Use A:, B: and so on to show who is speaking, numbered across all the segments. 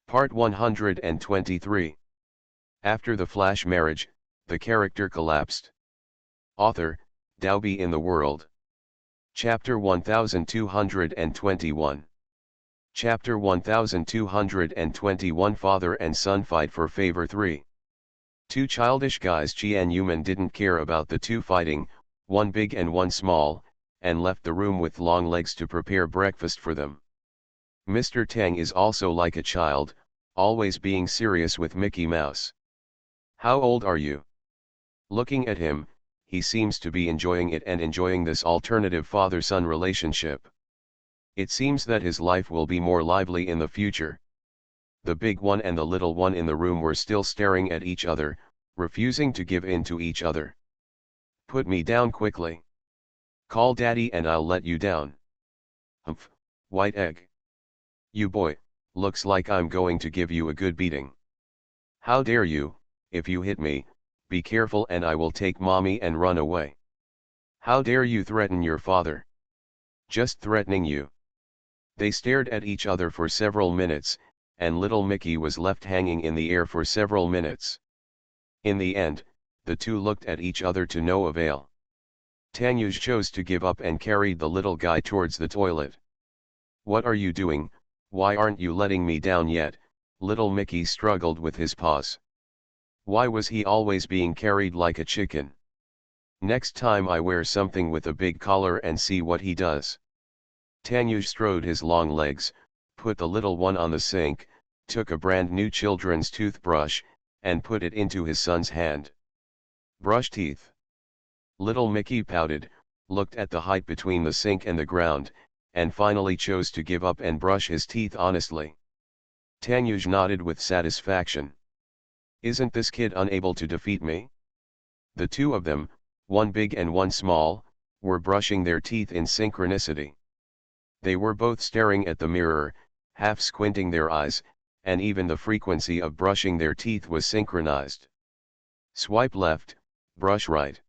A: Part 123. After the flash marriage, the character collapsed. Author, Dalby in the World. Chapter 1221. Chapter 1221 Father and Son Fight for Favor 3. Two childish guys and Yuman didn't care about the two fighting, one big and one small, and left the room with long legs to prepare breakfast for them. Mr. Tang is also like a child, always being serious with Mickey Mouse. How old are you? Looking at him, he seems to be enjoying it and enjoying this alternative father-son relationship. It seems that his life will be more lively in the future. The big one and the little one in the room were still staring at each other, refusing to give in to each other. Put me down quickly. Call daddy and I'll let you down. Humph, white egg. You boy, looks like I'm going to give you a good beating. How dare you, if you hit me, be careful and I will take mommy and run away. How dare you threaten your father? Just threatening you. They stared at each other for several minutes, and little Mickey was left hanging in the air for several minutes. In the end, the two looked at each other to no avail. Tanyuj chose to give up and carried the little guy towards the toilet. What are you doing? Why aren't you letting me down yet? Little Mickey struggled with his paws. Why was he always being carried like a chicken? Next time I wear something with a big collar and see what he does. Tanyuj strode his long legs, put the little one on the sink, took a brand new children's toothbrush, and put it into his son's hand. Brush teeth. Little Mickey pouted, looked at the height between the sink and the ground, and finally chose to give up and brush his teeth honestly. Tanyuj nodded with satisfaction. Isn't this kid unable to defeat me? The two of them, one big and one small, were brushing their teeth in synchronicity. They were both staring at the mirror, half squinting their eyes, and even the frequency of brushing their teeth was synchronized. Swipe left, brush right.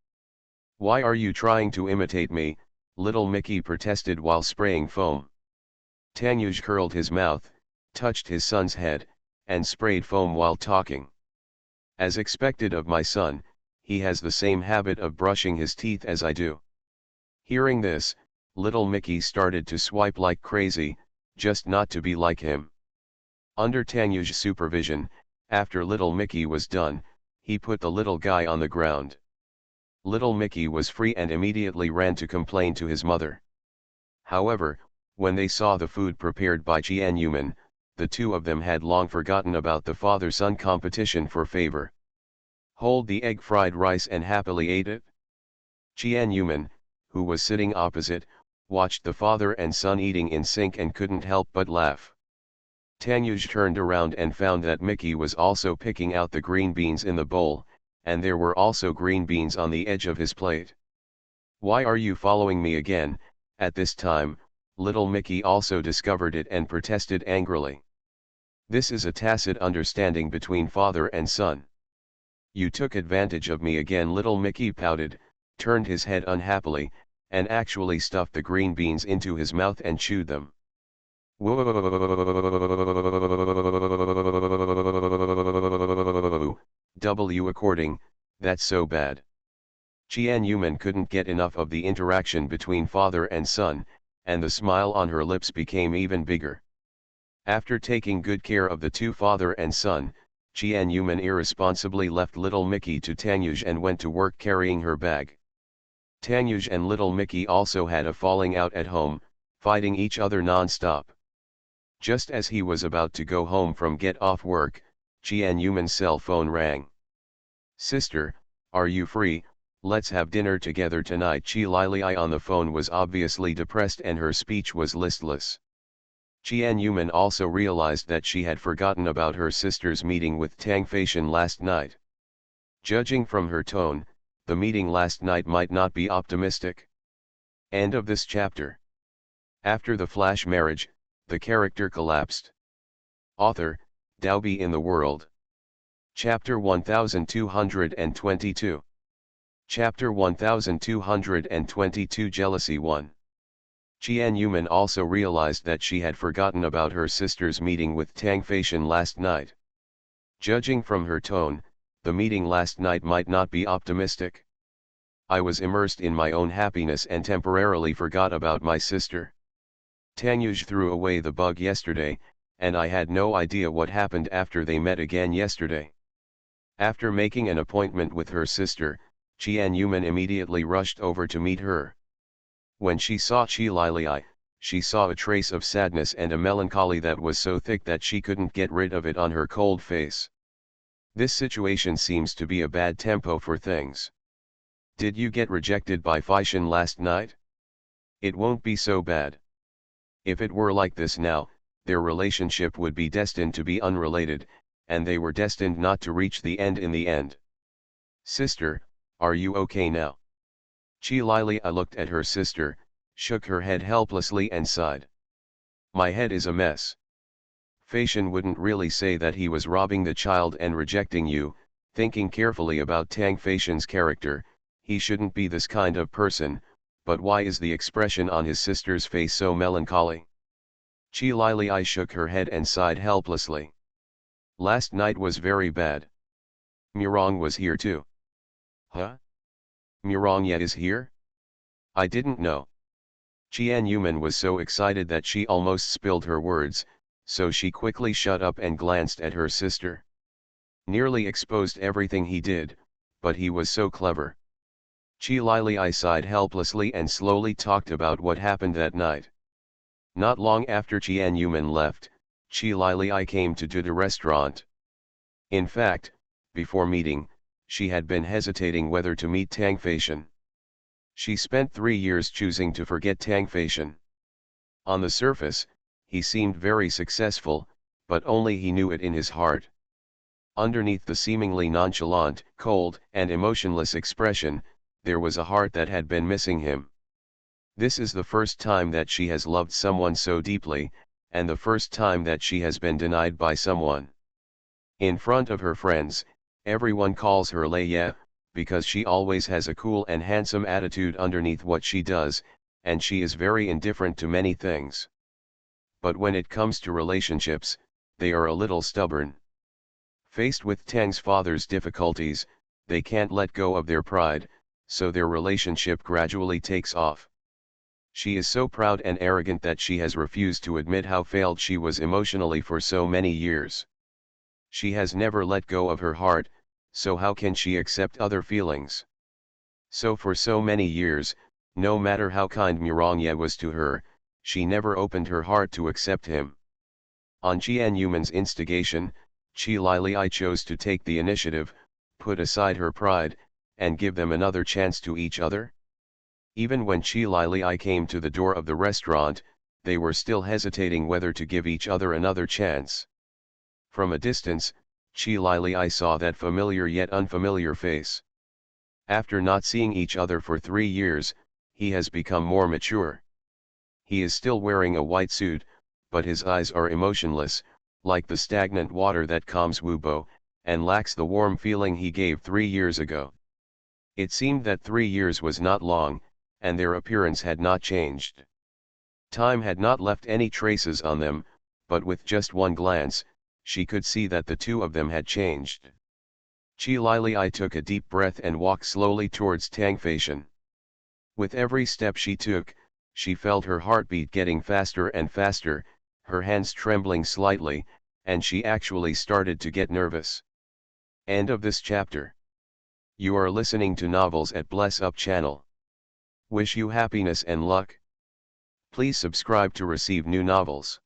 A: Why are you trying to imitate me? Little Mickey protested while spraying foam. Tanyuj curled his mouth, touched his son's head, and sprayed foam while talking. As expected of my son, he has the same habit of brushing his teeth as I do. Hearing this, little Mickey started to swipe like crazy, just not to be like him. Under Tanyuj's supervision, after little Mickey was done, he put the little guy on the ground. Little Mickey was free and immediately ran to complain to his mother. However, when they saw the food prepared by Jian Yuman, the two of them had long forgotten about the father-son competition for favor. Hold the egg fried rice and happily ate it. Jian Yuman, who was sitting opposite, watched the father and son eating in sync and couldn't help but laugh. Tanyuj turned around and found that Mickey was also picking out the green beans in the bowl, and there were also green beans on the edge of his plate. Why are you following me again? At this time, little Mickey also discovered it and protested angrily. This is a tacit understanding between father and son. You took advantage of me again. Little Mickey pouted, turned his head unhappily, and actually stuffed the green beans into his mouth and chewed them. According, that's so bad. Jian Yuman couldn't get enough of the interaction between father and son, and the smile on her lips became even bigger. After taking good care of the two father and son, Jian Yuman irresponsibly left little Mickey to Tanyuj and went to work carrying her bag. Tanyuj and little Mickey also had a falling out at home, fighting each other non-stop. Just as he was about to go home from get off work, Jian Yuman's cell phone rang. Sister, are you free? Let's have dinner together tonight. Chi Lili on the phone was obviously depressed and her speech was listless. Jian Yuman also realized that she had forgotten about her sister's meeting with Tang Feishan last night. Judging from her tone, the meeting last night might not be optimistic. End of this chapter. After the flash marriage, the character collapsed. Author, Dalby in the World. Chapter 1222. Chapter 1222 Jealousy 1. Qian Yuman also realized that she had forgotten about her sister's meeting with Tang Feishan last night. Judging from her tone, the meeting last night might not be optimistic. I was immersed in my own happiness and temporarily forgot about my sister. Tang Yuj threw away the bug yesterday, and I had no idea what happened after they met again yesterday. After making an appointment with her sister, Qian Yuman immediately rushed over to meet her. When she saw Qi Lili, she saw a trace of sadness and a melancholy that was so thick that she couldn't get rid of it on her cold face. This situation seems to be a bad tempo for things. Did you get rejected by Feishan last night? It won't be so bad. If it were like this now, their relationship would be destined to be unrelated, and they were destined not to reach the end in the end. Sister, are you okay now? Qi Lili looked at her sister, shook her head helplessly and sighed. My head is a mess. Feishan wouldn't really say that he was robbing the child and rejecting you. Thinking carefully about Tang Feishan's character, he shouldn't be this kind of person, but why is the expression on his sister's face so melancholy? Qi Lili shook her head and sighed helplessly. Last night was very bad. Murong was here too. Huh? Murong yet is here? I didn't know. Qian Yuman was so excited that she almost spilled her words, so she quickly shut up and glanced at her sister. Nearly exposed everything he did, but he was so clever. Qi Lili sighed helplessly and slowly talked about what happened that night. Not long after Qian Yuman left, Qi Lili came to the restaurant. In fact, before meeting, she had been hesitating whether to meet Tang Feishan. She spent 3 years choosing to forget Tang Feishan. On the surface, he seemed very successful, but only he knew it in his heart. Underneath the seemingly nonchalant, cold, and emotionless expression, there was a heart that had been missing him. This is the first time that she has loved someone so deeply, and the first time that she has been denied by someone. In front of her friends, everyone calls her Lei Ye, because she always has a cool and handsome attitude underneath what she does, and she is very indifferent to many things. But when it comes to relationships, they are a little stubborn. Faced with Tang's father's difficulties, they can't let go of their pride, so their relationship gradually takes off. She is so proud and arrogant that she has refused to admit how failed she was emotionally for so many years. She has never let go of her heart, so how can she accept other feelings? So for so many years, no matter how kind Murong was to her, she never opened her heart to accept him. On Qian Yuman's instigation, Qi Lili chose to take the initiative, put aside her pride, and give them another chance to each other. Even when Qi Lili came to the door of the restaurant, they were still hesitating whether to give each other another chance. From a distance, Qi Lili saw that familiar yet unfamiliar face. After not seeing each other for 3 years, he has become more mature. He is still wearing a white suit, but his eyes are emotionless, like the stagnant water that calms Wu Bo, and lacks the warm feeling he gave 3 years ago. It seemed that 3 years was not long, and their appearance had not changed. Time had not left any traces on them, but with just one glance, she could see that the two of them had changed. Qi Lili took a deep breath and walked slowly towards Tang Feishan. With every step she took, she felt her heartbeat getting faster and faster, her hands trembling slightly, and she actually started to get nervous. End of this chapter. You are listening to Novels at Bless Up channel. Wish you happiness and luck. Please subscribe to receive new novels.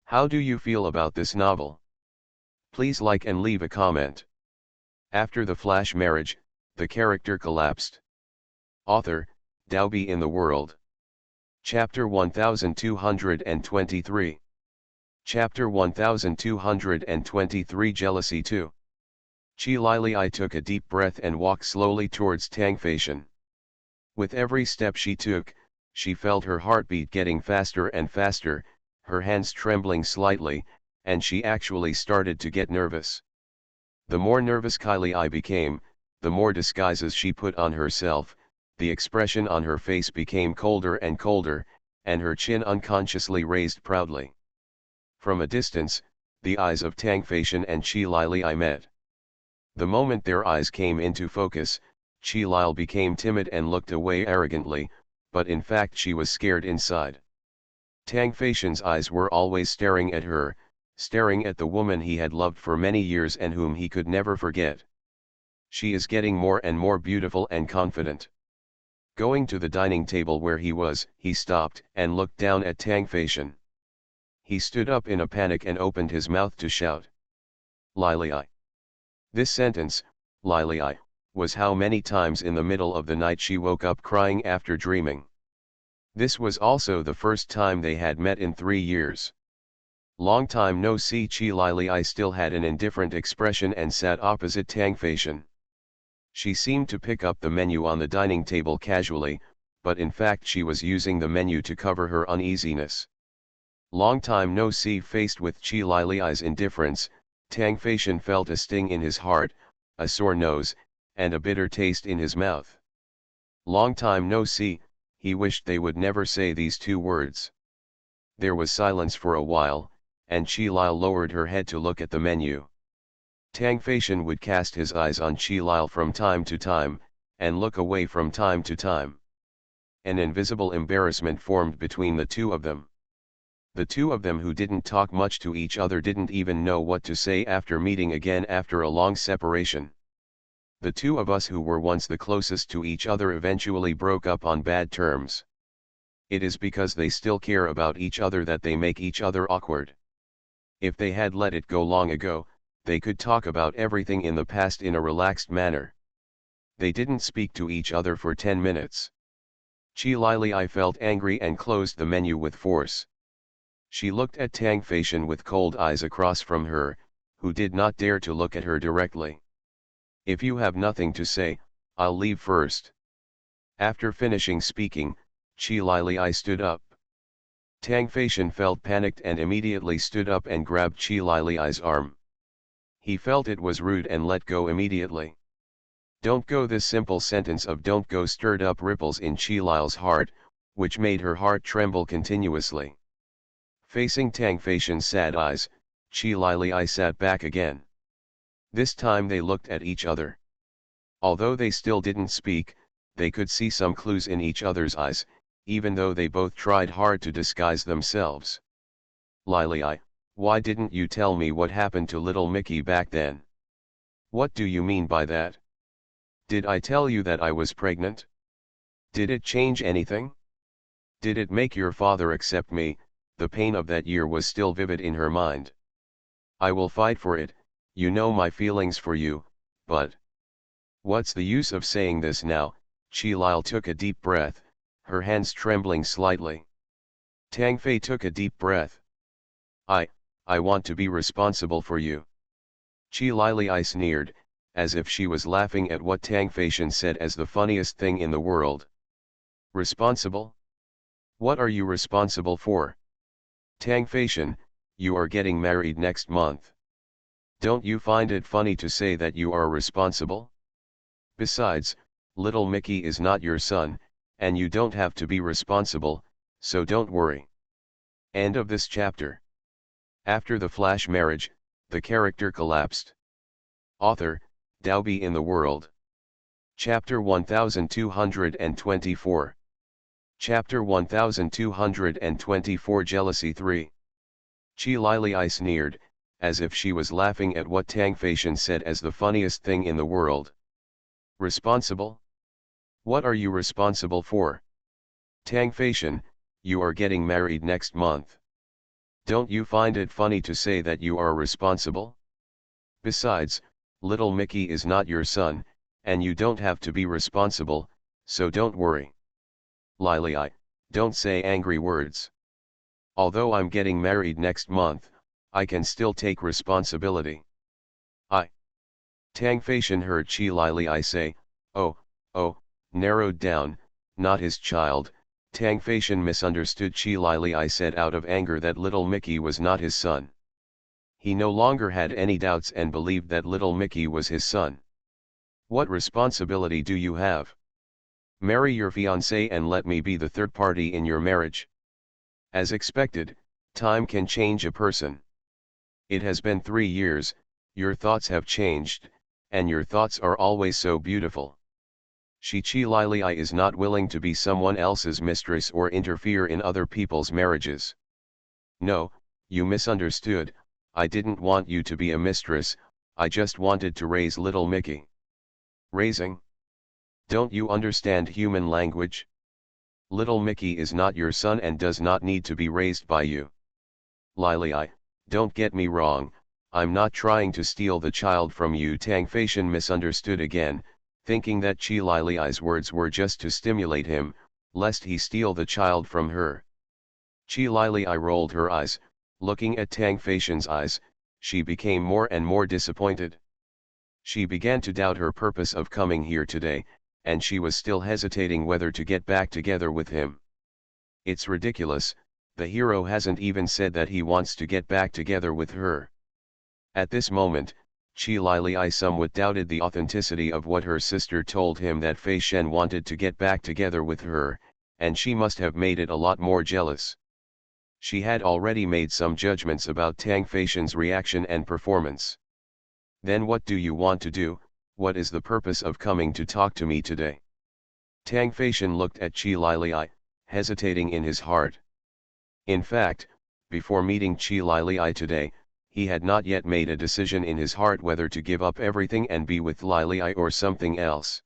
A: How do you feel about this novel? Please like and leave a comment. After the flash marriage, the character collapsed. Author, Daobi in the World. Chapter 1223. Chapter 1223 Jealousy 2. Qi Lili took a deep breath and walked slowly towards Tang Feishan. With every step she took, she felt her heartbeat getting faster and faster, her hands trembling slightly, and she actually started to get nervous. The more nervous Kylie became, the more disguises she put on herself, the expression on her face became colder and colder, and her chin unconsciously raised proudly. From a distance, the eyes of Tang Feishan and Qi Lili met. The moment their eyes came into focus, Qi Lil became timid and looked away arrogantly, but in fact she was scared inside. Tang Feishan's eyes were always staring at her, staring at the woman he had loved for many years and whom he could never forget. She is getting more and more beautiful and confident. Going to the dining table where he was, he stopped and looked down at Tang Feishan. He stood up in a panic and opened his mouth to shout. Lili. This sentence, Lili, was how many times in the middle of the night she woke up crying after dreaming. This was also the first time they had met in 3 years. Long time no see. Qi Lili still had an indifferent expression and sat opposite Tang Feishan. She seemed to pick up the menu on the dining table casually, but in fact she was using the menu to cover her uneasiness. Long time no see. Faced with Qi Lili's indifference, Tang Feishan felt a sting in his heart, a sore nose, and a bitter taste in his mouth. Long time no see, he wished they would never say these 2 words. There was silence for a while, and Qi Lil lowered her head to look at the menu. Tang Feishan would cast his eyes on Qi Lil from time to time, and look away from time to time. An invisible embarrassment formed between the 2 of them. The 2 of them who didn't talk much to each other didn't even know what to say after meeting again after a long separation. The 2 of us who were once the closest to each other eventually broke up on bad terms. It is because they still care about each other that they make each other awkward. If they had let it go long ago, they could talk about everything in the past in a relaxed manner. They didn't speak to each other for 10 minutes. Qi Lili felt angry and closed the menu with force. She looked at Tang Feishan with cold eyes across from her, who did not dare to look at her directly. If you have nothing to say, I'll leave first. After finishing speaking, Qi Lili stood up. Tang Feishan felt panicked and immediately stood up and grabbed Qi Lili's arm. He felt it was rude and let go immediately. Don't go. This simple sentence of don't go stirred up ripples in Qi Lil's heart, which made her heart tremble continuously. Facing Tang Feishan's sad eyes, Qi Lili sat back again. This time they looked at each other. Although they still didn't speak, they could see some clues in each other's eyes, even though they both tried hard to disguise themselves. Lili, why didn't you tell me what happened to little Mickey back then? What do you mean by that? Did I tell you that I was pregnant? Did it change anything? Did it make your father accept me? The pain of that year was still vivid in her mind. I will fight for it, you know my feelings for you, but... What's the use of saying this now? Qi Lil took a deep breath, her hands trembling slightly. Tang Fei took a deep breath. I want to be responsible for you. Qi Lili sneered, as if she was laughing at what Tang Feishan said as the funniest thing in the world. Responsible? What are you responsible for? Tang Feishan, you are getting married next month. Don't you find it funny to say that you are responsible? Besides, little Mickey is not your son, and you don't have to be responsible, so don't worry. End of this chapter. After the flash marriage, the character collapsed. Author, Dalby in the World. Chapter 1224. Chapter 1224 Jealousy 3. Qi Lili sneered, as if she was laughing at what Tang Feishan said as the funniest thing in the world. Responsible? What are you responsible for? Tang Feishan, you are getting married next month. Don't you find it funny to say that you are responsible? Besides, little Mickey is not your son, and you don't have to be responsible, so don't worry. Lili, don't say angry words. Although I'm getting married next month, I can still take responsibility. Tang Feishan heard Qi Lili say, oh, narrowed down, not his child. Tang Feishan misunderstood Qi Lili said out of anger that little Mickey was not his son. He no longer had any doubts and believed that little Mickey was his son. What responsibility do you have? Marry your fiancé and let me be the third party in your marriage. As expected, time can change a person. It has been 3 years, your thoughts have changed, and your thoughts are always so beautiful. Chi Lili is not willing to be someone else's mistress or interfere in other people's marriages. No, you misunderstood, I didn't want you to be a mistress, I just wanted to raise little Mickey. Raising? Don't you understand human language? Little Mickey is not your son and does not need to be raised by you. Lili, don't get me wrong, I'm not trying to steal the child from you. Tang Feishan misunderstood again, thinking that Chi Lili's words were just to stimulate him, lest he steal the child from her. Chi Lili rolled her eyes, looking at Tang Feishan's eyes, she became more and more disappointed. She began to doubt her purpose of coming here today, and she was still hesitating whether to get back together with him. It's ridiculous, the hero hasn't even said that he wants to get back together with her. At this moment, Chi Lili somewhat doubted the authenticity of what her sister told him, that Fei Shen wanted to get back together with her, and she must have made it a lot more jealous. She had already made some judgments about Tang Feishan's reaction and performance. Then what do you want to do? What is the purpose of coming to talk to me today? Tang Feishan looked at Chi Lili, hesitating in his heart. In fact, before meeting Chi Lili today, he had not yet made a decision in his heart whether to give up everything and be with Lili or something else.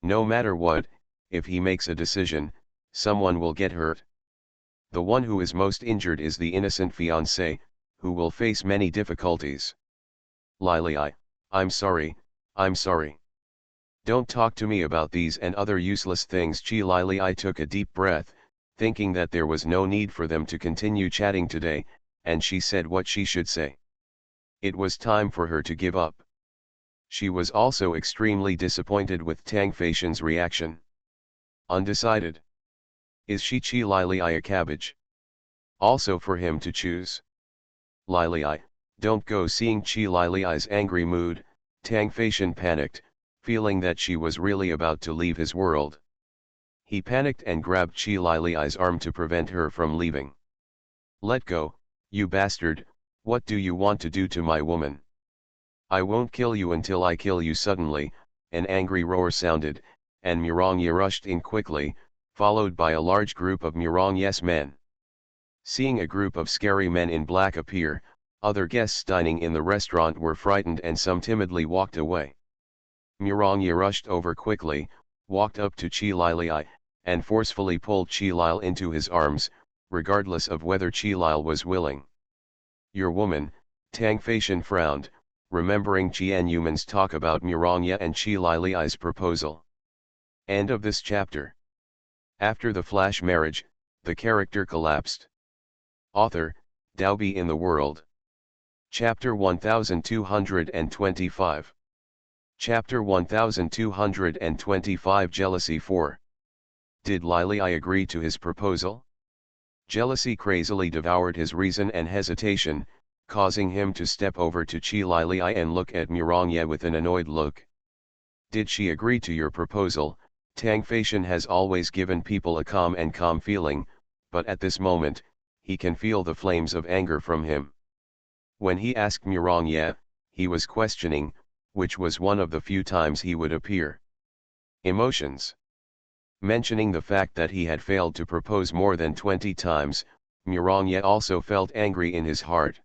A: No matter what, if he makes a decision, someone will get hurt. The one who is most injured is the innocent fiancé, who will face many difficulties. Lili, I'm sorry. Don't talk to me about these and other useless things. Chi Lili took a deep breath, thinking that there was no need for them to continue chatting today, and she said what she should say. It was time for her to give up. She was also extremely disappointed with Tang Feishan's reaction. Undecided. Is Chi Lili a cabbage? Also for him to choose. Lili, don't go. Seeing Chi Lili's angry mood, Tang Feishan panicked, feeling that she was really about to leave his world. He panicked and grabbed Chi Lili's arm to prevent her from leaving. Let go, you bastard, what do you want to do to my woman? I won't kill you until I kill you. Suddenly, an angry roar sounded, and Mirongye rushed in quickly, followed by a large group of Mirongye's men. Seeing a group of scary men in black appear, other guests dining in the restaurant were frightened and some timidly walked away. Mirongye rushed over quickly, walked up to Chi Lili, and forcefully pulled Chi Lil into his arms, regardless of whether Chi Lil was willing. Your woman, Tang Feishan frowned, remembering Jian Yuman's talk about Mirongye and Chi Lili's proposal. End of this chapter. After the flash marriage, the character collapsed. Author, Daobi in the World. Chapter 1225. Chapter 1225. Jealousy 4. Did Lili agree to his proposal? Jealousy crazily devoured his reason and hesitation, causing him to step over to Chi Lili and look at Mirongye with an annoyed look. Did she agree to your proposal? Tang Feishan has always given people a calm feeling, but at this moment, he can feel the flames of anger from him. When he asked Mirongye, he was questioning, which was one of the few times he would appear. Emotions. Mentioning the fact that he had failed to propose more than 20 times, Mirongye also felt angry in his heart.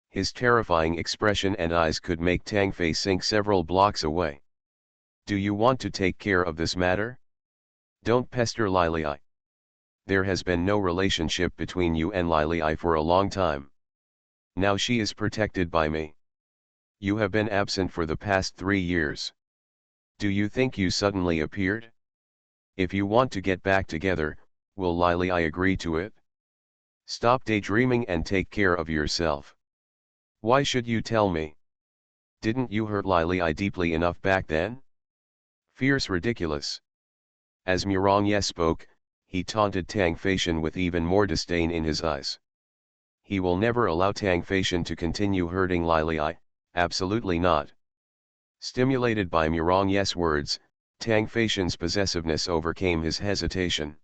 A: His terrifying expression and eyes could make Tang Fei sink several blocks away. Do you want to take care of this matter? Don't pester Lili. There has been no relationship between you and Lili for a long time. Now she is protected by me. You have been absent for the past 3 years. Do you think you suddenly appeared? If you want to get back together, will Lili agree to it? Stop daydreaming and take care of yourself. Why should you tell me? Didn't you hurt Lili deeply enough back then? Fierce, ridiculous. As Mirongye spoke, he taunted Tang Feishan with even more disdain in his eyes. He will never allow Tang Feishan to continue hurting Lili, absolutely not. Stimulated by Mirongye's words, Tang Feishan's possessiveness overcame his hesitation.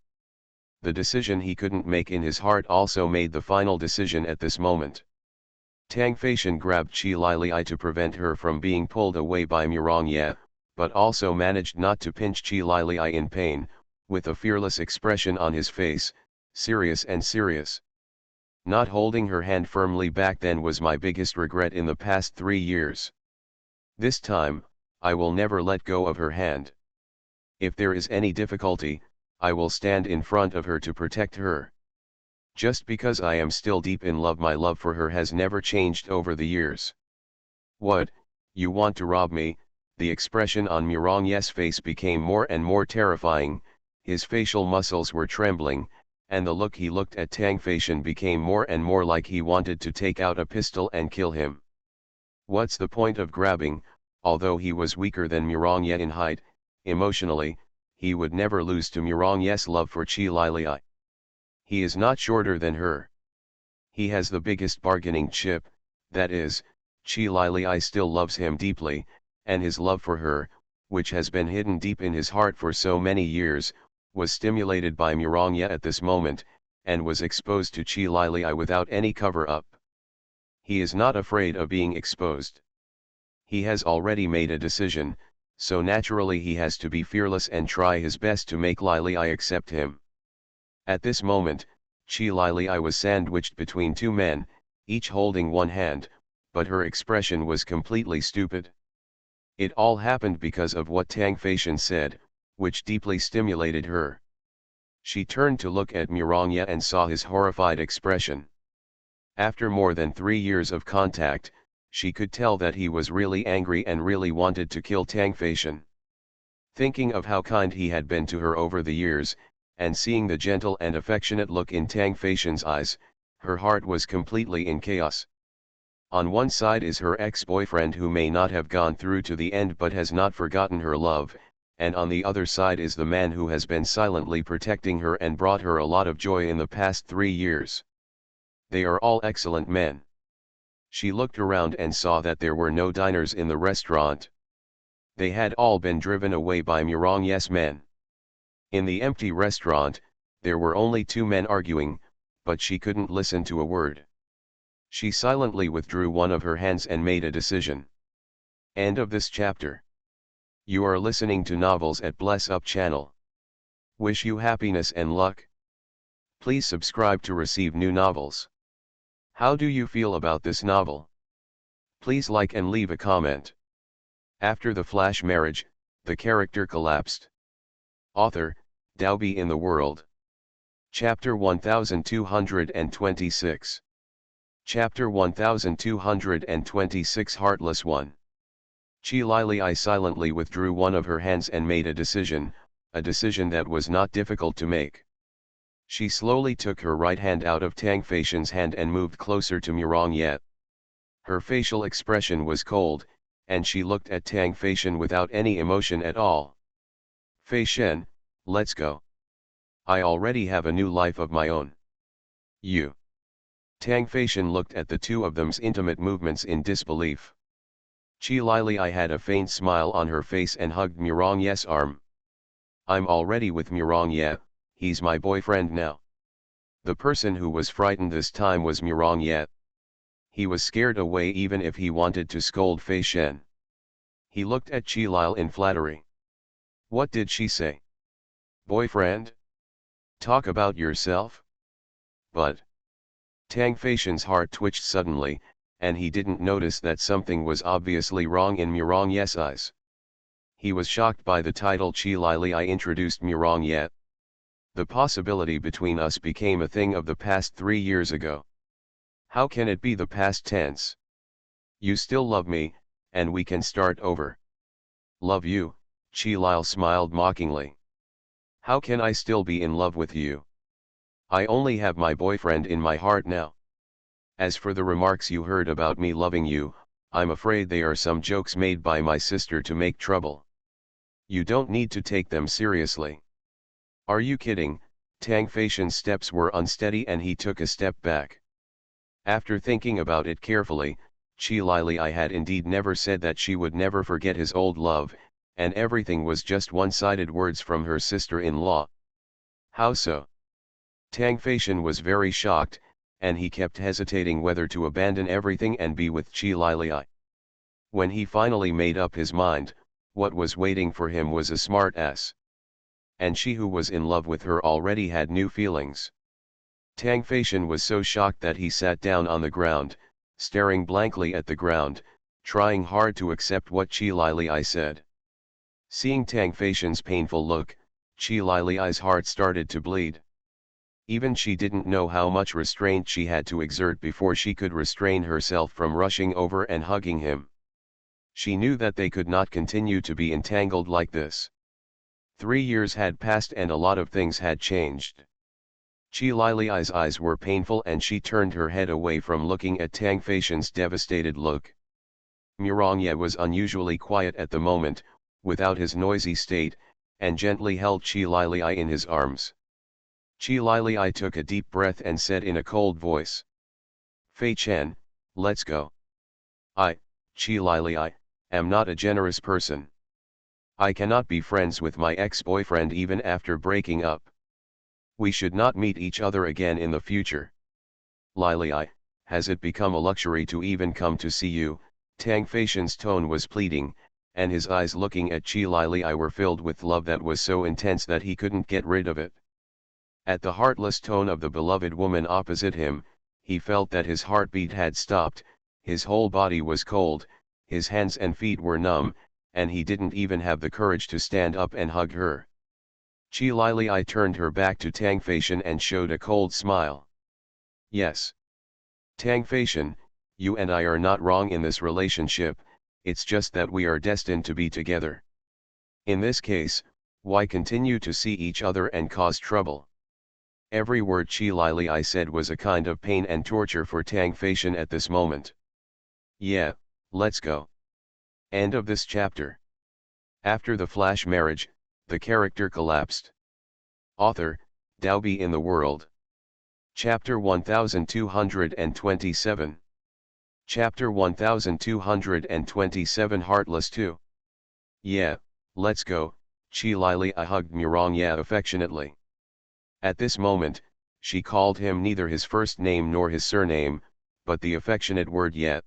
A: The decision he couldn't make in his heart also made the final decision at this moment. Tang Feishan grabbed Qi Lili to prevent her from being pulled away by Murong Ye, but also managed not to pinch Qi Lili in pain, with a fearless expression on his face, serious and serious. Not holding her hand firmly back then was my biggest regret in the past 3 years. This time, I will never let go of her hand. If there is any difficulty, I will stand in front of her to protect her. Just because I am still deep in love, my love for her has never changed over the years. What, you want to rob me? The expression on Murong Ye's face became more and more terrifying, his facial muscles were trembling, and the look he looked at Tang Feishan became more and more like he wanted to take out a pistol and kill him. What's the point of grabbing? Although he was weaker than Murong Ye in height, emotionally, he would never lose to Murong Ye's love for Qi Lili. He is not shorter than her. He has the biggest bargaining chip, that is, Qi Lili still loves him deeply, and his love for her, which has been hidden deep in his heart for so many years, was stimulated by Murong Ye at this moment, and was exposed to Qi Lili without any cover-up. He is not afraid of being exposed. He has already made a decision, so naturally he has to be fearless and try his best to make Lili accept him. At this moment, Qi Lili was sandwiched between two men, each holding one hand, but her expression was completely stupid. It all happened because of what Tang Feishan said, which deeply stimulated her. She turned to look at Murong Ye and saw his horrified expression. After more than 3 years of contact, she could tell that he was really angry and really wanted to kill Tang Feishan. Thinking of how kind he had been to her over the years, and seeing the gentle and affectionate look in Tang Feishan's eyes, her heart was completely in chaos. On one side is her ex-boyfriend who may not have gone through to the end but has not forgotten her love, and on the other side is the man who has been silently protecting her and brought her a lot of joy in the past 3 years. They are all excellent men. She looked around and saw that there were no diners in the restaurant. They had all been driven away by Murong Ye's men. In the empty restaurant, there were only 2 men arguing, but she couldn't listen to a word. She silently withdrew one of her hands and made a decision. End of this chapter. You are listening to Novels at Bless Up channel. Wish you happiness and luck. Please subscribe to receive new novels. How do you feel about this novel? Please like and leave a comment. After the flash marriage, the character collapsed. Author, Daobi in the World. Chapter 1226. Chapter 1226 Heartless One. Qi Lili silently withdrew one of her hands and made a decision that was not difficult to make. She slowly took her right hand out of Tang Feishan's hand and moved closer to Murong Ye. Her facial expression was cold, and she looked at Tang Feishan without any emotion at all. Feishan, let's go. I already have a new life of my own. You. Tang Feishan looked at the two of them's intimate movements in disbelief. Qi Lili had a faint smile on her face and hugged Murong Ye's arm. I'm already with Murong Ye, he's my boyfriend now. The person who was frightened this time was Murong Ye. He was scared away even if he wanted to scold Feishan. He looked at Qi Lili in flattery. What did she say? Boyfriend? Talk about yourself? But Tang Feishan's heart twitched suddenly, and he didn't notice that something was obviously wrong in Murong Ye's eyes. He was shocked by the title Qi Lili introduced Murong Ye. The possibility between us became a thing of the past 3 years ago. How can it be the past tense? You still love me, and we can start over. Love you, Qi Lili smiled mockingly. How can I still be in love with you? I only have my boyfriend in my heart now. As for the remarks you heard about me loving you, I'm afraid they are some jokes made by my sister to make trouble. You don't need to take them seriously. Are you kidding? Tang Feishan's steps were unsteady and he took a step back. After thinking about it carefully, Qi Lili had indeed never said that she would never forget his old love, and everything was just one-sided words from her sister-in-law. How so? Tang Feishan was very shocked, and he kept hesitating whether to abandon everything and be with Qi Lili. When he finally made up his mind, what was waiting for him was a smart ass. And she who was in love with her already had new feelings. Tang Feishan was so shocked that he sat down on the ground, staring blankly at the ground, trying hard to accept what Qi Lili said. Seeing Tang Feishan's painful look, Qi Lili's heart started to bleed. Even she didn't know how much restraint she had to exert before she could restrain herself from rushing over and hugging him. She knew that they could not continue to be entangled like this. 3 years had passed and a lot of things had changed. Qi Lili's eyes were painful and she turned her head away from looking at Tang Feishan's devastated look. Mirongye was unusually quiet at the moment, without his noisy state, and gently held Qi Lili in his arms. Qi Lili took a deep breath and said in a cold voice, "Fei Chen, let's go. I, Qi Lili, am not a generous person. I cannot be friends with my ex-boyfriend even after breaking up. We should not meet each other again in the future. Lili, has it become a luxury to even come to see you?" Tang Feishan's tone was pleading, and his eyes looking at Qi Lili were filled with love that was so intense that he couldn't get rid of it. At the heartless tone of the beloved woman opposite him, he felt that his heartbeat had stopped, his whole body was cold, his hands and feet were numb, and he didn't even have the courage to stand up and hug her. Qi Lili turned her back to Tang Feishan and showed a cold smile. "Yes. Tang Feishan, you and I are not wrong in this relationship, it's just that we are destined to be together. In this case, why continue to see each other and cause trouble?" Every word Qi Lili said was a kind of pain and torture for Tang Feishan at this moment. "Yeah, let's go." End of this chapter. After the flash marriage, the character collapsed. Author, Daobi in the World. Chapter 1227. Chapter 1227 Heartless 2. "Yeah, let's go," Qi Lili hugged Mirongye affectionately. At this moment, she called him neither his first name nor his surname, but the affectionate word "yeah."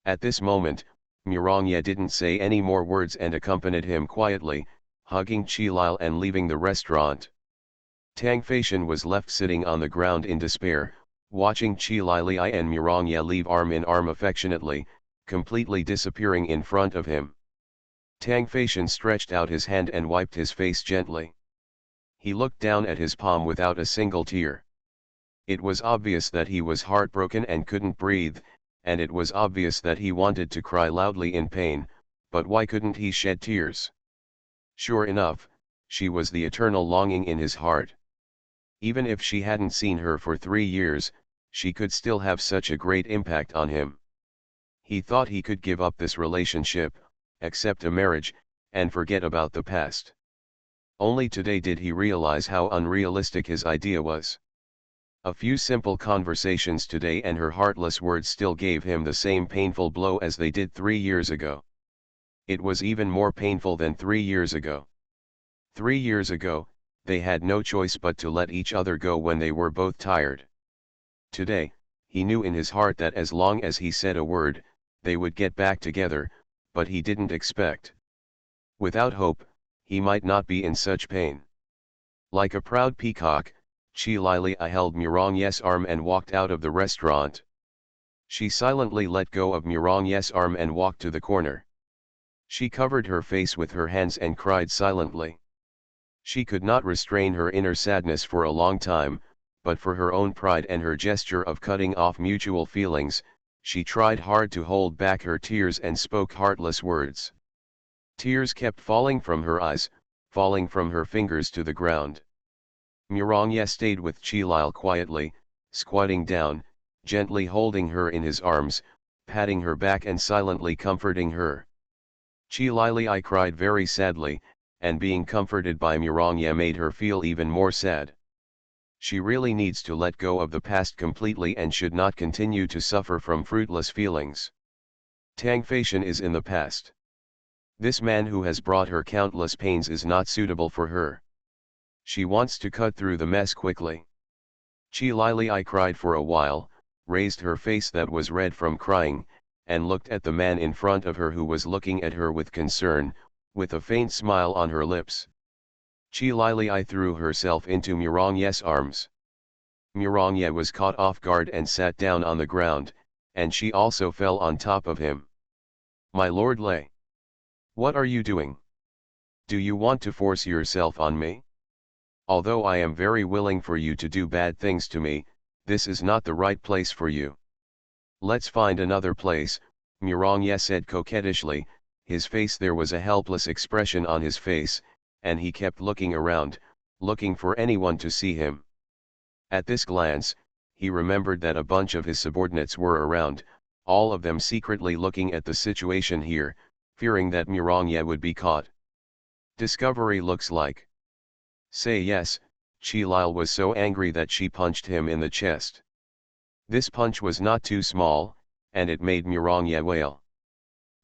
A: At this moment, Mirongye didn't say any more words and accompanied him quietly, hugging Qi Lili and leaving the restaurant. Tang Feishan was left sitting on the ground in despair, watching Qi Lili and Mirongye leave arm in arm affectionately, completely disappearing in front of him. Tang Feishan stretched out his hand and wiped his face gently. He looked down at his palm without a single tear. It was obvious that he was heartbroken and couldn't breathe, and it was obvious that he wanted to cry loudly in pain, but why couldn't he shed tears? Sure enough, she was the eternal longing in his heart. Even if she hadn't seen her for 3 years, she could still have such a great impact on him. He thought he could give up this relationship, accept a marriage, and forget about the past. Only today did he realize how unrealistic his idea was. A few simple conversations today and her heartless words still gave him the same painful blow as they did 3 years ago. It was even more painful than 3 years ago. 3 years ago, they had no choice but to let each other go when they were both tired. Today, he knew in his heart that as long as he said a word, they would get back together, but he didn't expect. Without hope, he might not be in such pain. Like a proud peacock, Qi Lili held Mirongye's arm and walked out of the restaurant. She silently let go of Mirongye's arm and walked to the corner. She covered her face with her hands and cried silently. She could not restrain her inner sadness for a long time, but for her own pride and her gesture of cutting off mutual feelings, she tried hard to hold back her tears and spoke heartless words. Tears kept falling from her eyes, falling from her fingers to the ground. Mirongye stayed with Qi Lili quietly, squatting down, gently holding her in his arms, patting her back and silently comforting her. Qi Lili cried very sadly, and being comforted by Mirongye made her feel even more sad. She really needs to let go of the past completely and should not continue to suffer from fruitless feelings. Tang Feishan is in the past. This man who has brought her countless pains is not suitable for her. She wants to cut through the mess quickly. Chi Lili cried for a while, raised her face that was red from crying, and looked at the man in front of her who was looking at her with concern, with a faint smile on her lips. Chi Lili threw herself into Murongye's arms. Murongye was caught off guard and sat down on the ground, and she also fell on top of him. "My lord Lei. What are you doing? Do you want to force yourself on me? Although I am very willing for you to do bad things to me, this is not the right place for you. Let's find another place," Murongye said coquettishly. His face, there was a helpless expression on his face, and he kept looking around, looking for anyone to see him. At this glance, he remembered that a bunch of his subordinates were around, all of them secretly looking at the situation here, fearing that Murongye would be caught. "Discovery looks like." "Say yes." Chi Lil was so angry that she punched him in the chest. This punch was not too small, and it made Murongye wail.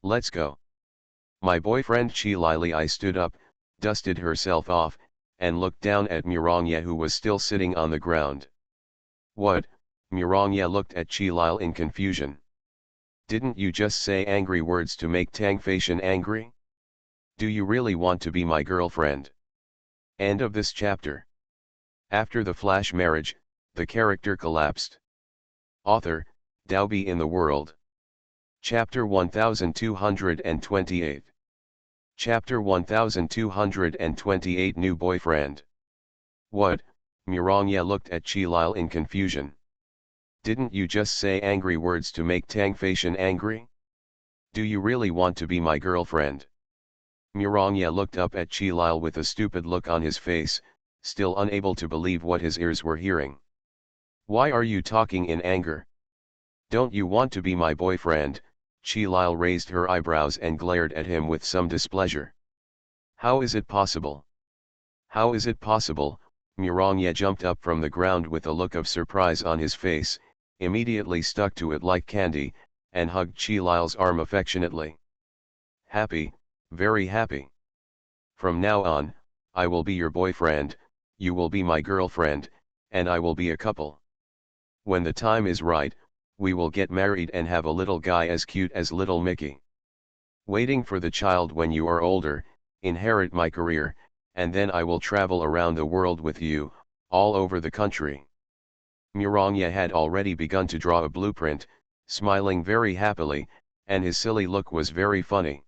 A: "Let's go." "My boyfriend." Chi Lili stood up, dusted herself off, and looked down at Murongye, who was still sitting on the ground. "What?" Murongye looked at Chi Lil in confusion. "Didn't you just say angry words to make Tang Faishan angry? Do you really want to be my girlfriend?" End of this chapter. After the flash marriage, the character collapsed. Author, Daobi in the World. Chapter 1228. Chapter 1228 New Boyfriend. "What?" Murongye looked at Chi Lil in confusion. "Didn't you just say angry words to make Tang Faishan angry? Do you really want to be my girlfriend?" Murongye looked up at Chi Lil with a stupid look on his face, still unable to believe what his ears were hearing. "Why are you talking in anger? Don't you want to be my boyfriend?" Chi Lil raised her eyebrows and glared at him with some displeasure. "How is it possible? How is it possible?" Murongye jumped up from the ground with a look of surprise on his face, immediately stuck to it like candy, and hugged Chi Lil's arm affectionately. "Happy, very happy. From now on, I will be your boyfriend, you will be my girlfriend, and I will be a couple. When the time is right, we will get married and have a little guy as cute as little Mickey. Waiting for the child when you are older, inherit my career, and then I will travel around the world with you, all over the country." Murongye had already begun to draw a blueprint, smiling very happily, and his silly look was very funny.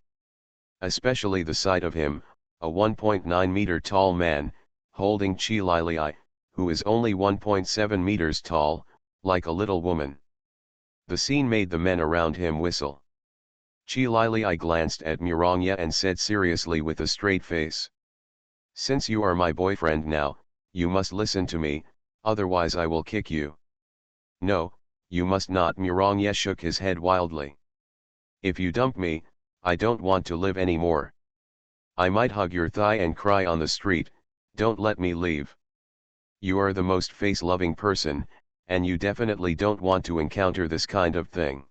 A: Especially the sight of him, a 1.9 meter tall man, holding Chi Lili, who is only 1.7 meters tall, like a little woman. The scene made the men around him whistle. Chi Lili glanced at Murongye and said seriously with a straight face, "Since you are my boyfriend now, you must listen to me, otherwise I will kick you." "No, you must not." Murongye shook his head wildly. "If you dump me, I don't want to live anymore. I might hug your thigh and cry on the street. Don't let me leave. You are the most face-loving person, and you definitely don't want to encounter this kind of thing.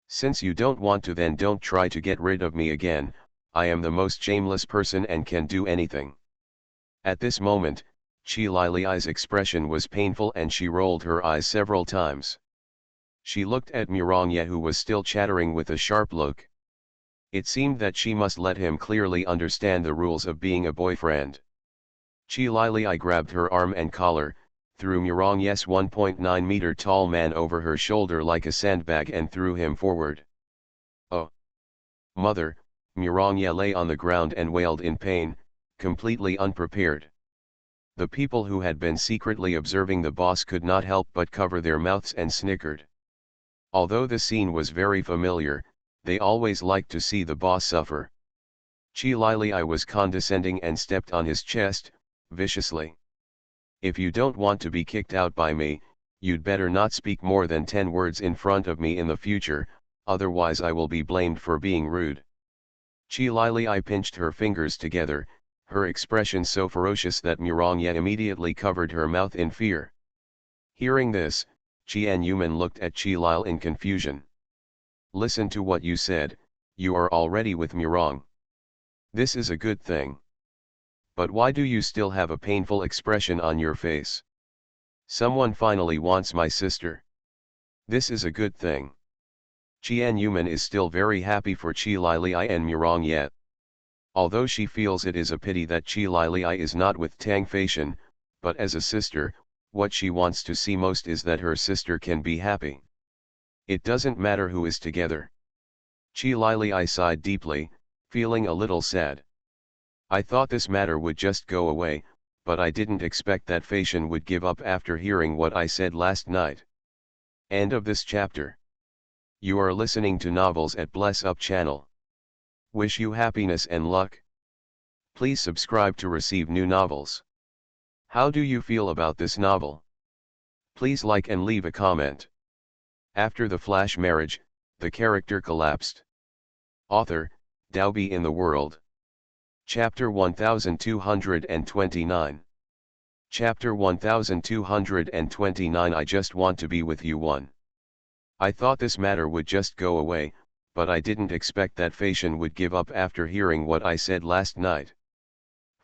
A: Since you don't want to, then don't try to get rid of me again. I am the most shameless person and can do anything." At this moment, Chi Lili's expression was painful and she rolled her eyes several times. She looked at Murongye, who was still chattering, with a sharp look. It seemed that she must let him clearly understand the rules of being a boyfriend. Chi Lili grabbed her arm and collar, threw Murongye's 1.9 meter tall man over her shoulder like a sandbag and threw him forward. "Oh! Mother!" Murongye lay on the ground and wailed in pain, completely unprepared. The people who had been secretly observing the boss could not help but cover their mouths and snickered. Although the scene was very familiar, they always liked to see the boss suffer. Chi Lili was condescending and stepped on his chest, viciously. "If you don't want to be kicked out by me, you'd better not speak more than 10 words in front of me in the future, otherwise I will be blamed for being rude." Chi Lili pinched her fingers together, her expression so ferocious that Murongye immediately covered her mouth in fear. Hearing this, Qian Yuman looked at Chi Lil in confusion. "Listen to what you said, you are already with Murong. This is a good thing. But why do you still have a painful expression on your face? Someone finally wants my sister. This is a good thing. Qian Yuman is still very happy for Qi Lili and Murong Ye. Although she feels it is a pity that Qi Lili is not with Tang Feishan, but as a sister, what she wants to see most is that her sister can be happy. It doesn't matter who is together. Qi Lili sighed deeply, feeling a little sad. I thought this matter would just go away, but I didn't expect that Feishan would give up after hearing what I said last night. End of this chapter. You are listening to Novels at Bless Up channel. Wish you happiness and luck. Please subscribe to receive new novels. How do you feel about this novel? Please like and leave a comment. After the flash marriage, the character collapsed. Author, Daobi in the World. Chapter 1229. Chapter 1229. I just want to be with you. 1. I thought this matter would just go away, but I didn't expect that Feishan would give up after hearing what I said last night.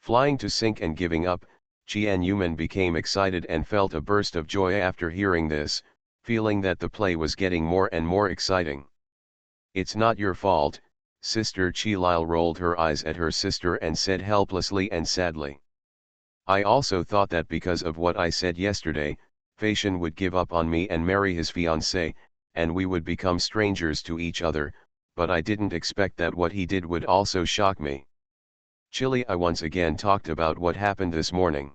A: Flying to sink and giving up, Qian Yuman became excited and felt a burst of joy after hearing this, feeling that the play was getting more and more exciting. It's not your fault, Sister Qi Lil rolled her eyes at her sister and said helplessly and sadly. I also thought that because of what I said yesterday, Feishan would give up on me and marry his fiancée, and we would become strangers to each other, but I didn't expect that what he did would also shock me. Chili I once again talked about what happened this morning.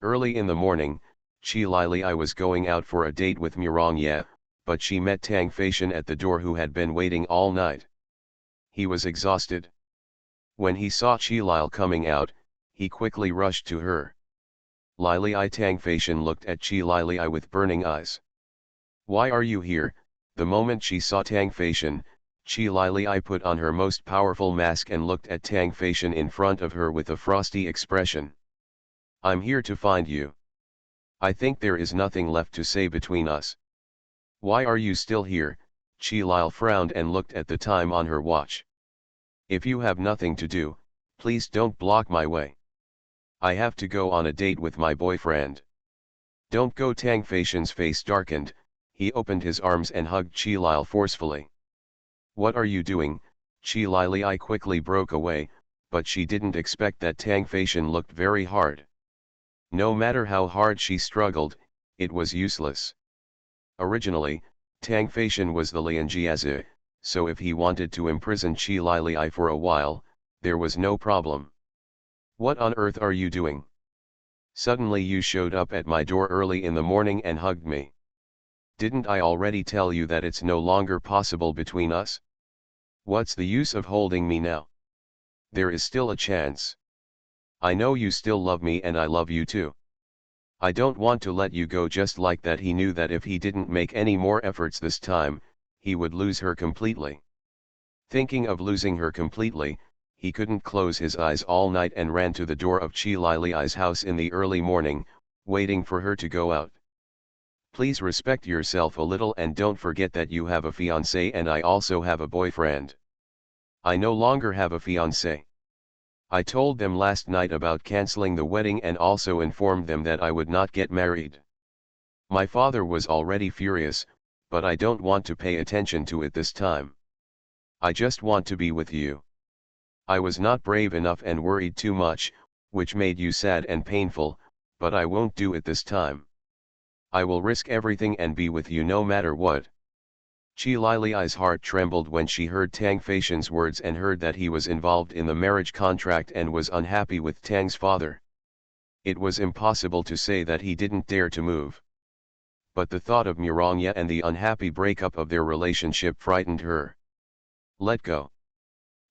A: Early in the morning, Qi Lili was going out for a date with Murong Ye, but she met Tang Feishan at the door, who had been waiting all night. He was exhausted. When he saw Qi Lil coming out, he quickly rushed to her. Lili Tang Feishan looked at Qi Lili with burning eyes. Why are you here? The moment she saw Tang Feishan, Qi Lili put on her most powerful mask and looked at Tang Feishan in front of her with a frosty expression. I'm here to find you. I think there is nothing left to say between us. Why are you still here? Qi Lil frowned and looked at the time on her watch. If you have nothing to do, please don't block my way. I have to go on a date with my boyfriend. Don't go. Tang Feishan's face darkened, he opened his arms and hugged Qi Lil forcefully. What are you doing? Qi Lili quickly broke away, but she didn't expect that Tang Feishan looked very hard. No matter how hard she struggled, it was useless. Originally, Tang Feishan was the Lianjiazi, so if he wanted to imprison Qi Lili for a while, there was no problem. What on earth are you doing? Suddenly you showed up at my door early in the morning and hugged me. Didn't I already tell you that it's no longer possible between us? What's the use of holding me now? There is still a chance. I know you still love me and I love you too. I don't want to let you go just like that. He knew that if he didn't make any more efforts this time, he would lose her completely. Thinking of losing her completely, he couldn't close his eyes all night and ran to the door of Qi Lili's house in the early morning, waiting for her to go out. Please respect yourself a little and don't forget that you have a fiancé and I also have a boyfriend. I no longer have a fiancé. I told them last night about canceling the wedding and also informed them that I would not get married. My father was already furious, but I don't want to pay attention to it this time. I just want to be with you. I was not brave enough and worried too much, which made you sad and painful, but I won't do it this time. I will risk everything and be with you no matter what. Qi Lili's heart trembled when she heard Tang Feishan's words and heard that he was involved in the marriage contract and was unhappy with Tang's father. It was impossible to say that he didn't dare to move. But the thought of Murong Ye and the unhappy breakup of their relationship frightened her. Let go.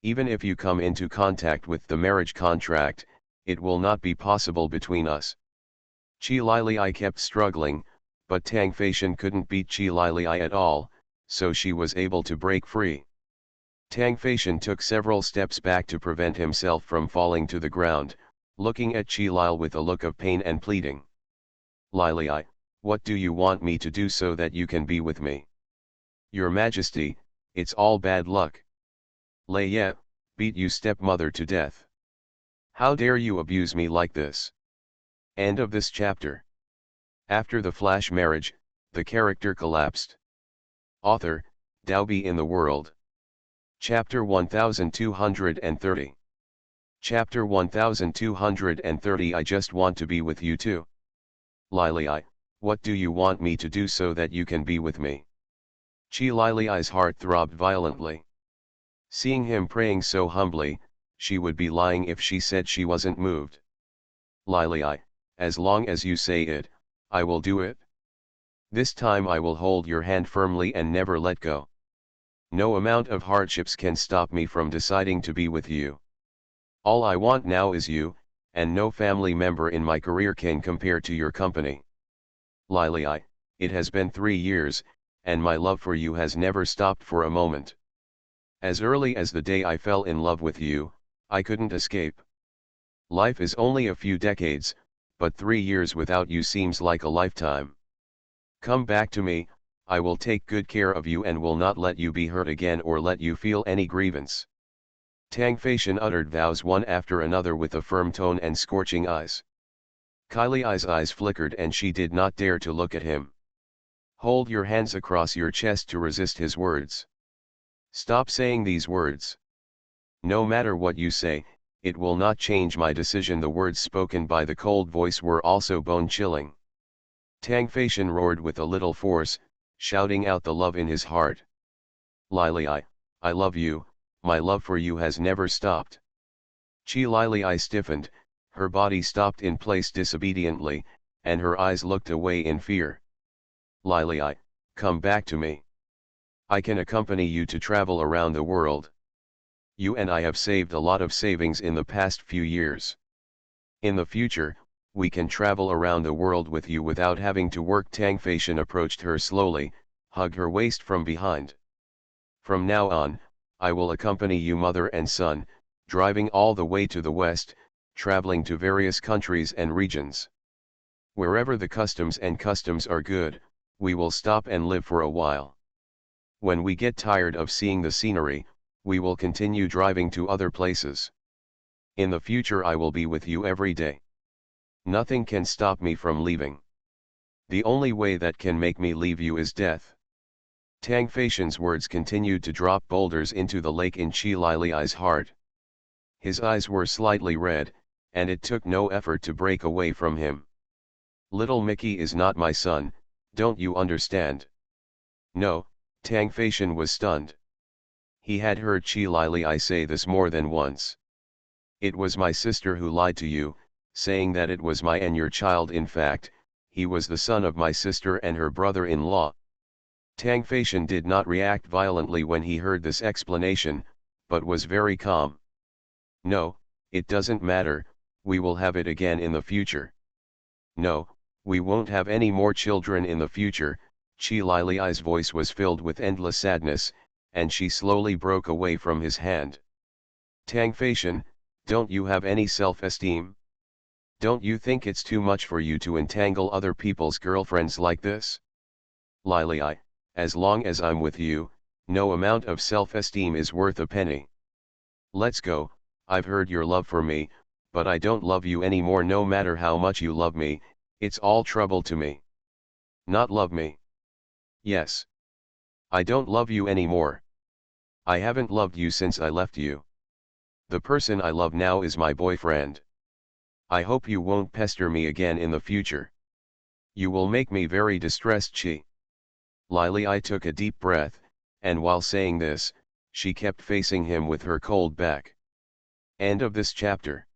A: Even if you come into contact with the marriage contract, it will not be possible between us. Qi Lili kept struggling, but Tang Feishan couldn't beat Qi Lili at all, so she was able to break free. Tang Feishan took several steps back to prevent himself from falling to the ground, looking at Qi Lil with a look of pain and pleading. Lili, what do you want me to do so that you can be with me? Your Majesty, it's all bad luck. Lei Ye, beat you stepmother to death. How dare you abuse me like this? End of this chapter. After the flash marriage, the character collapsed. Author, Dowby in the World. Chapter 1230. Chapter 1230. I just want to be with you too. Lily, what do you want me to do so that you can be with me? Lily's heart throbbed violently. Seeing him praying so humbly, she would be lying if she said she wasn't moved. Lily, as long as you say it, I will do it. This time I will hold your hand firmly and never let go. No amount of hardships can stop me from deciding to be with you. All I want now is you, and no family member in my career can compare to your company. Lily, it has been 3 years, and my love for you has never stopped for a moment. As early as the day I fell in love with you, I couldn't escape. Life is only a few decades, but 3 years without you seems like a lifetime. Come back to me, I will take good care of you and will not let you be hurt again or let you feel any grievance. Tang Feishan uttered vows one after another with a firm tone and scorching eyes. Kylie's eyes flickered and she did not dare to look at him. Hold your hands across your chest to resist his words. Stop saying these words. No matter what you say, it will not change my decision. The words spoken by the cold voice were also bone-chilling. Tang Feishan roared with a little force, shouting out the love in his heart. Lily, I love you, my love for you has never stopped. Lily stiffened, her body stopped in place disobediently, and her eyes looked away in fear. Lily, come back to me. I can accompany you to travel around the world. You and I have saved a lot of savings in the past few years. In the future, we can travel around the world with you without having to work. Tang Feishan approached her slowly, hugged her waist from behind. From now on, I will accompany you mother and son, driving all the way to the west, traveling to various countries and regions. Wherever the customs are good, we will stop and live for a while. When we get tired of seeing the scenery, we will continue driving to other places. In the future I will be with you every day. Nothing can stop me from leaving. The only way that can make me leave you is death. Tang Feishan's words continued to drop boulders into the lake in Lily's heart. His eyes were slightly red, and it took no effort to break away from him. Little Mickey is not my son, don't you understand? No, Tang Feishan was stunned. He had heard Lily say this more than once. It was my sister who lied to you, saying that it was my and your child. In fact, he was the son of my sister and her brother-in-law. Tang Feishan did not react violently when he heard this explanation, but was very calm. No, it doesn't matter, we will have it again in the future. No, we won't have any more children in the future. Lily's voice was filled with endless sadness, and she slowly broke away from his hand. Tang Feishan, don't you have any self-esteem? Don't you think it's too much for you to entangle other people's girlfriends like this? Lily, as long as I'm with you, no amount of self-esteem is worth a penny. Let's go, I've heard your love for me, but I don't love you anymore. No matter how much you love me, it's all trouble to me. Not love me? Yes. I don't love you anymore. I haven't loved you since I left you. The person I love now is my boyfriend. I hope you won't pester me again in the future. You will make me very distressed. Lily took a deep breath, and while saying this, she kept facing him with her cold back. End of this chapter.